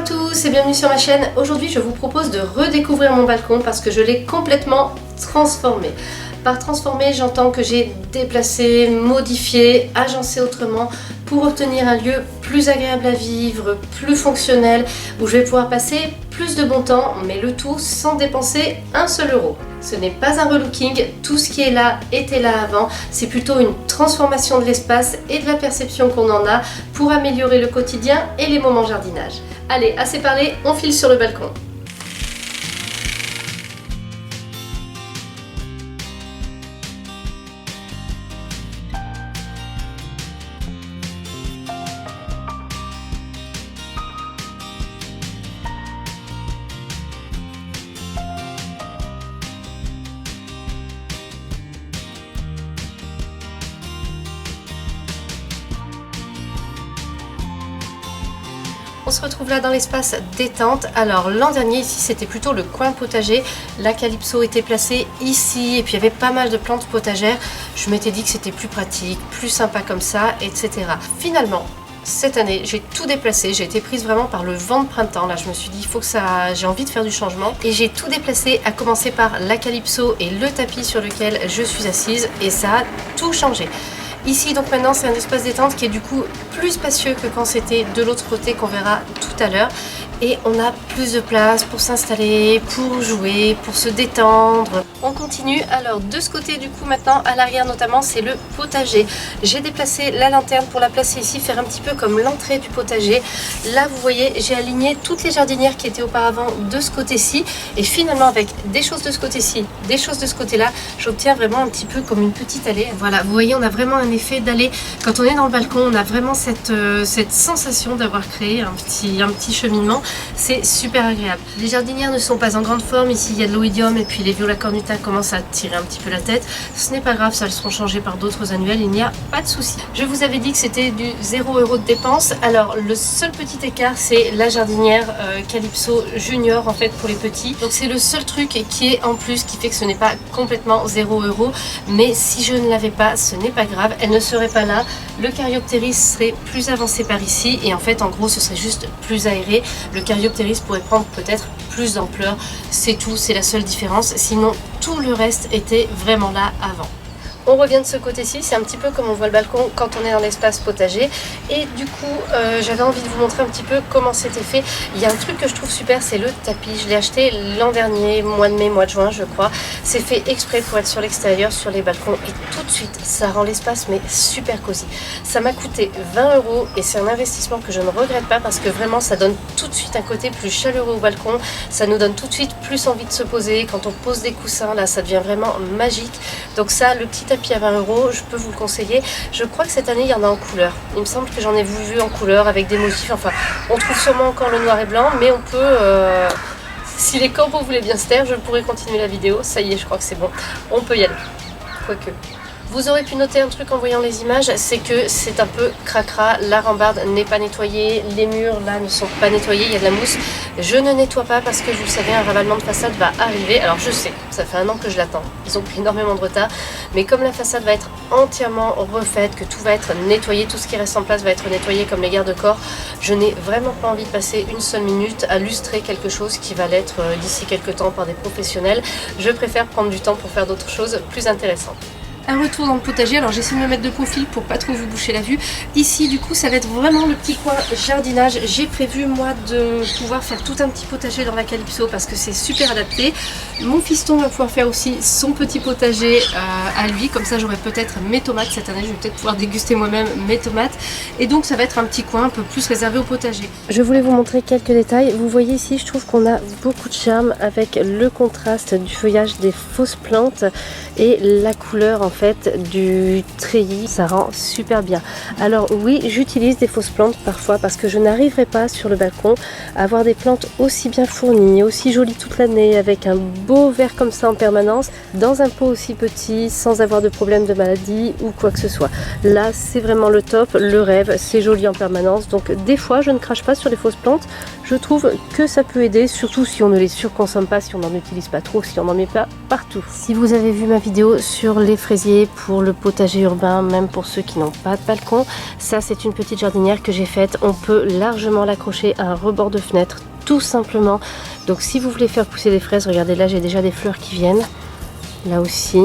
à tous et bienvenue sur ma chaîne. Aujourd'hui je vous propose de redécouvrir mon balcon parce que je l'ai complètement transformé. Par transformer, j'entends que j'ai déplacé, modifié, agencé autrement pour obtenir un lieu plus agréable à vivre, plus fonctionnel, où je vais pouvoir passer plus de bon temps, mais le tout sans dépenser un seul euro. Ce n'est pas un relooking, tout ce qui est là était là avant, c'est plutôt une transformation de l'espace et de la perception qu'on en a pour améliorer le quotidien et les moments jardinage. Allez, assez parlé, on file sur le balcon. On se retrouve là dans l'espace détente. Alors l'an dernier ici c'était plutôt le coin potager, la calypso était placée ici et puis il y avait pas mal de plantes potagères. Je m'étais dit que c'était plus pratique, plus sympa comme ça, etc. Finalement cette année j'ai tout déplacé, j'ai été prise vraiment par le vent de printemps. Là je me suis dit il faut que ça, j'ai envie de faire du changement et j'ai tout déplacé, à commencer par la calypso et le tapis sur lequel je suis assise, et ça a tout changé. Ici donc maintenant c'est un espace détente qui est du coup plus spacieux que quand c'était de l'autre côté, qu'on verra tout à l'heure, et on a plus de place pour s'installer, pour jouer, pour se détendre. On continue, alors de ce côté du coup maintenant à l'arrière notamment c'est le potager. J'ai déplacé la lanterne pour la placer ici, faire un petit peu comme l'entrée du potager. Là vous voyez j'ai aligné toutes les jardinières qui étaient auparavant de ce côté-ci, et finalement avec des choses de ce côté-ci, des choses de ce côté-là, j'obtiens vraiment un petit peu comme une petite allée. Voilà, vous voyez on a vraiment un effet d'allée. Quand on est dans le balcon on a vraiment cette sensation d'avoir créé un petit cheminement. C'est super agréable. Les jardinières ne sont pas en grande forme, ici il y a de l'oïdium et puis les viola cornuta commencent à tirer un petit peu la tête. Ce n'est pas grave, ça elles seront changées par d'autres annuels, il n'y a pas de souci. Je vous avais dit que c'était du 0 € de dépense. Alors le seul petit écart c'est la jardinière Calypso Junior en fait pour les petits. Donc c'est le seul truc qui est en plus, qui fait que ce n'est pas complètement 0 €. Mais si je ne l'avais pas, ce n'est pas grave, elle ne serait pas là. Le Caryopteris serait plus avancé par ici et en fait en gros ce serait juste plus aéré. Le Caryopteris pourrait prendre peut-être plus d'ampleur, c'est tout, c'est la seule différence, sinon tout le reste était vraiment là avant. On revient de ce côté-ci, c'est un petit peu comme on voit le balcon quand on est dans l'espace potager, et du coup j'avais envie de vous montrer un petit peu comment c'était fait. Il y a un truc que je trouve super, c'est le tapis. Je l'ai acheté l'an dernier, mois de mai, mois de juin je crois. C'est fait exprès pour être sur l'extérieur, sur les balcons, et tout de suite ça rend l'espace mais super cosy. Ça m'a coûté 20 € et c'est un investissement que je ne regrette pas parce que vraiment ça donne tout de suite un côté plus chaleureux au balcon. Ça nous donne tout de suite plus envie de se poser. Quand on pose des coussins là ça devient vraiment magique. Donc ça, le petit tapis à 20 €, je peux vous le conseiller. Je crois que cette année il y en a en couleur. Il me semble que j'en ai vu en couleur avec des motifs. Enfin, on trouve sûrement encore le noir et blanc, mais on peut. Si les corbeaux voulaient bien se taire, je pourrais continuer la vidéo. Ça y est, je crois que c'est bon. On peut y aller. Quoique. Vous aurez pu noter un truc en voyant les images, c'est que c'est un peu cracra, la rambarde n'est pas nettoyée, les murs là ne sont pas nettoyés, il y a de la mousse. Je ne nettoie pas parce que vous le savez, un ravalement de façade va arriver. Alors je sais, ça fait un an que je l'attends, ils ont pris énormément de retard, mais comme la façade va être entièrement refaite, que tout va être nettoyé, tout ce qui reste en place va être nettoyé comme les garde-corps, je n'ai vraiment pas envie de passer une seule minute à lustrer quelque chose qui va l'être d'ici quelques temps par des professionnels. Je préfère prendre du temps pour faire d'autres choses plus intéressantes. Un retour dans le potager, alors j'essaie de me mettre de profil pour pas trop vous boucher la vue. Ici du coup ça va être vraiment le petit coin jardinage. J'ai prévu moi de pouvoir faire tout un petit potager dans la calypso parce que c'est super adapté. Mon fiston va pouvoir faire aussi son petit potager à lui, comme ça j'aurai peut-être mes tomates cette année, je vais peut-être pouvoir déguster moi-même mes tomates, et donc ça va être un petit coin un peu plus réservé au potager. Je voulais vous montrer quelques détails. Vous voyez ici, je trouve qu'on a beaucoup de charme avec le contraste du feuillage des fausses plantes et la couleur en fait du treillis, ça rend super bien. Alors oui, j'utilise des fausses plantes parfois parce que je n'arriverai pas sur le balcon à avoir des plantes aussi bien fournies, aussi jolies toute l'année, avec un beau vert comme ça en permanence, dans un pot aussi petit, sans avoir de problème de maladie ou quoi que ce soit. Là c'est vraiment le top, le rêve, c'est joli en permanence. Donc des fois je ne crache pas sur les fausses plantes, je trouve que ça peut aider, surtout si on ne les surconsomme pas, si on n'en utilise pas trop, si on n'en met pas partout. Si vous avez vu ma vidéo sur les fraisiers casier pour le potager urbain, même pour ceux qui n'ont pas de balcon. Ça, c'est une petite jardinière que j'ai faite. On peut largement l'accrocher à un rebord de fenêtre, tout simplement. Donc si vous voulez faire pousser des fraises, regardez là, j'ai déjà des fleurs qui viennent. Là aussi,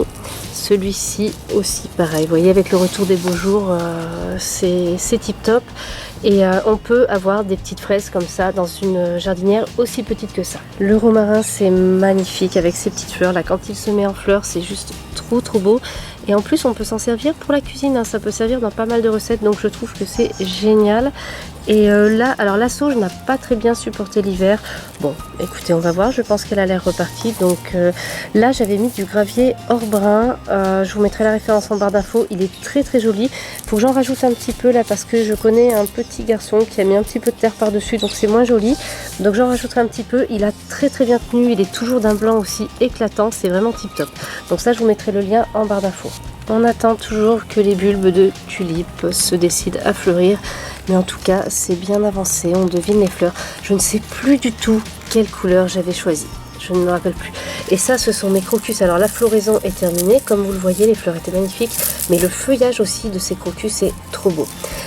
celui-ci aussi pareil. Vous voyez, avec le retour des beaux jours, c'est tip top. Et on peut avoir des petites fraises comme ça dans une jardinière aussi petite que ça. Le romarin, c'est magnifique avec ses petites fleurs. Là, quand il se met en fleurs, c'est juste trop beau. Et en plus, on peut s'en servir pour la cuisine, hein. Ça peut servir dans pas mal de recettes, donc je trouve que c'est génial. Et là, alors la sauge n'a pas très bien supporté l'hiver. Bon, écoutez, on va voir, je pense qu'elle a l'air repartie. Donc là, j'avais mis du gravier hors brun. Je vous mettrai la référence en barre d'infos. Il est très joli. Il faut que j'en rajoute un petit peu là parce que je connais un petit garçon qui a mis un petit peu de terre par-dessus, donc c'est moins joli. Donc j'en rajouterai un petit peu. Il a très bien tenu. Il est toujours d'un blanc aussi éclatant. C'est vraiment tip top. Donc ça, je vous mettrai le lien en barre d'infos. On attend toujours que les bulbes de tulipes se décident à fleurir. Mais en tout cas, c'est bien avancé. On devine les fleurs. Je ne sais plus du tout quelle couleur j'avais choisi. Je ne me rappelle plus. Et ça, ce sont mes crocus. Alors la floraison est terminée. Comme vous le voyez, les fleurs étaient magnifiques. Mais le feuillage aussi de ces crocus est trop beau.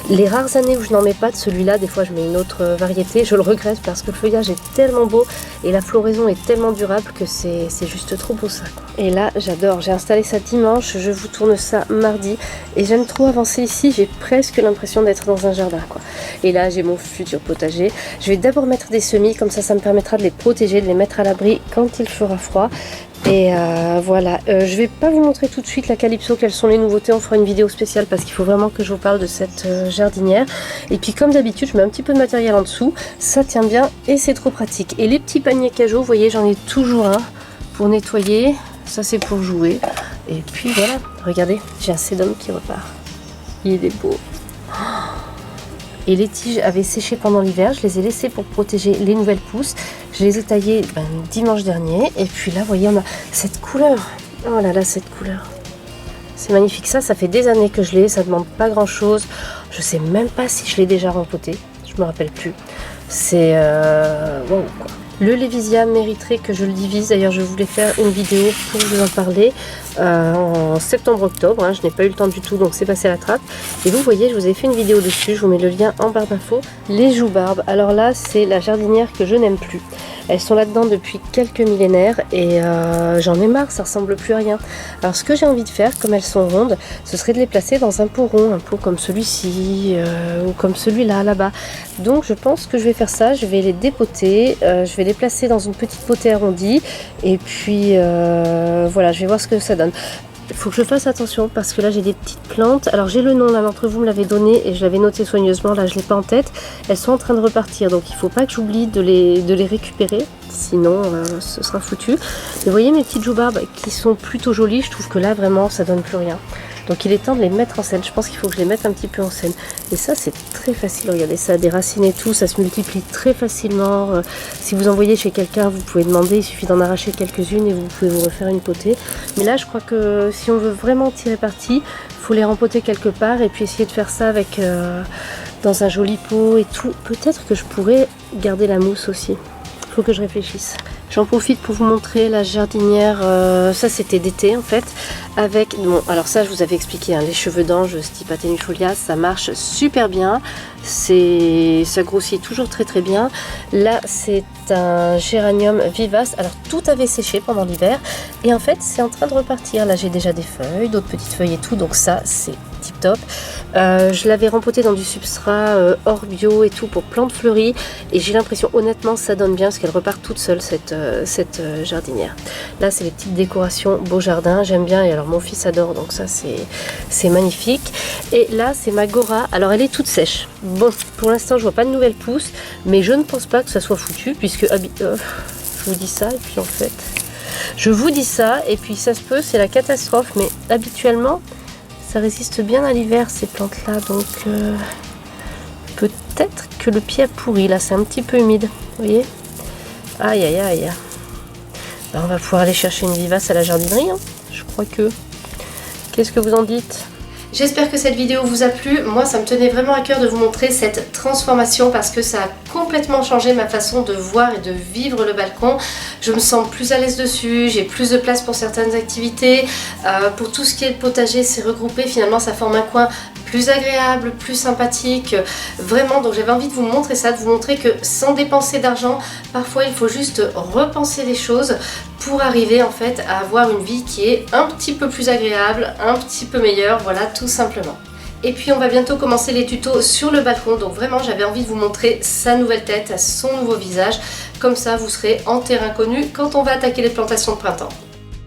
Les rares années où je n'en mets pas de celui-là, des fois je mets une autre variété. Je le regrette parce que le feuillage est tellement beau et la floraison est tellement durable que c'est juste trop beau ça, quoi. Et là, j'adore. J'ai installé ça dimanche. Je vous tourne ça mardi. Et j'aime trop avancer ici. J'ai presque l'impression d'être dans un jardin, quoi. Et là, j'ai mon futur potager. Je vais d'abord mettre des semis. Comme ça me permettra de les protéger, de les mettre à l'abri quand il fera froid. Et voilà, je vais pas vous montrer tout de suite la Calypso, quelles sont les nouveautés, on fera une vidéo spéciale parce qu'il faut vraiment que je vous parle de cette jardinière. Et puis comme d'habitude, je mets un petit peu de matériel en dessous, ça tient bien et c'est trop pratique. Et les petits paniers cajots, vous voyez, j'en ai toujours un pour nettoyer, ça c'est pour jouer. Et puis voilà, regardez, j'ai un sédum qui repart, il est beau. Et les tiges avaient séché pendant l'hiver, je les ai laissées pour protéger les nouvelles pousses. Je les ai taillées dimanche dernier. Et puis là, vous voyez, on a cette couleur. Oh là là, cette couleur. C'est magnifique. Ça fait des années que je l'ai. Ça ne demande pas grand-chose. Je sais même pas si je l'ai déjà rempoté. Je me rappelle plus. C'est... wow, quoi. Le Lévisia mériterait que je le divise. D'ailleurs, je voulais faire une vidéo pour vous en parler en septembre-octobre. Hein. Je n'ai pas eu le temps du tout, donc c'est passé à la trappe. Et vous voyez, je vous ai fait une vidéo dessus. Je vous mets le lien en barre d'infos. Les joubarbes. Alors là, c'est la jardinière que je n'aime plus. Elles sont là-dedans depuis quelques millénaires et j'en ai marre, ça ressemble plus à rien. Alors ce que j'ai envie de faire, comme elles sont rondes, ce serait de les placer dans un pot rond, un pot comme celui-ci ou comme celui-là, là-bas. Donc je pense que je vais faire ça, je vais les dépoter, je vais les placer dans une petite potée arrondie et puis voilà, je vais voir ce que ça donne. Il faut que je fasse attention parce que là j'ai des petites plantes. Alors j'ai le nom, l'un d'entre vous me l'avait donné et je l'avais noté soigneusement. Là je ne l'ai pas en tête. Elles sont en train de repartir donc il ne faut pas que j'oublie de les récupérer. Sinon ce sera foutu. Mais vous voyez mes petites joubarbes qui sont plutôt jolies. Je trouve que là vraiment ça donne plus rien. Donc il est temps de les mettre en scène. Je pense qu'il faut que je les mette un petit peu en scène. Et ça c'est très facile. Regardez, ça a des racines et tout. Ça se multiplie très facilement. Si vous envoyez chez quelqu'un, vous pouvez demander. Il suffit d'en arracher quelques-unes et vous pouvez vous refaire une potée. Mais là je crois que si on veut vraiment tirer parti, il faut les rempoter quelque part. Et puis essayer de faire ça avec dans un joli pot et tout. Peut-être que je pourrais garder la mousse aussi. Il faut que je réfléchisse. J'en profite pour vous montrer la jardinière, ça c'était d'été en fait, avec, bon alors ça je vous avais expliqué, hein, les cheveux d'ange Stipa tenuifolia, ça marche super bien, ça grossit toujours très bien. Là c'est un géranium vivace, alors tout avait séché pendant l'hiver et en fait c'est en train de repartir. Là j'ai déjà des feuilles, d'autres petites feuilles et tout, donc ça c'est tip top. Je l'avais rempoté dans du substrat hors bio et tout pour plantes fleuries et j'ai l'impression honnêtement ça donne bien parce qu'elle repart toute seule cette jardinière. Là c'est les petites décorations beau jardin, j'aime bien et alors mon fils adore donc ça c'est magnifique. Et là c'est ma Gora, alors elle est toute sèche. Bon pour l'instant je vois pas de nouvelles pousses mais je ne pense pas que ça soit foutu puisque je vous dis ça et puis en fait je vous dis ça et puis ça se peut c'est la catastrophe mais habituellement ça résiste bien à l'hiver ces plantes là donc peut-être que le pied a pourri là, c'est un petit peu humide, vous voyez. Aïe aïe aïe. Ben, on va pouvoir aller chercher une vivace à la jardinerie, hein. Je crois que... Qu'est-ce que vous en dites? J'espère que cette vidéo vous a plu. Moi, ça me tenait vraiment à cœur de vous montrer cette transformation parce que ça a complètement changé ma façon de voir et de vivre le balcon. Je me sens plus à l'aise dessus, j'ai plus de place pour certaines activités. Pour tout ce qui est le potager, c'est regroupé. Finalement, ça forme un coin plus agréable, plus sympathique, vraiment. Donc j'avais envie de vous montrer ça, de vous montrer que sans dépenser d'argent, parfois il faut juste repenser les choses pour arriver en fait à avoir une vie qui est un petit peu plus agréable, un petit peu meilleure, voilà, tout simplement. Et puis on va bientôt commencer les tutos sur le balcon, donc vraiment j'avais envie de vous montrer sa nouvelle tête, son nouveau visage, comme ça vous serez en terrain connu quand on va attaquer les plantations de printemps.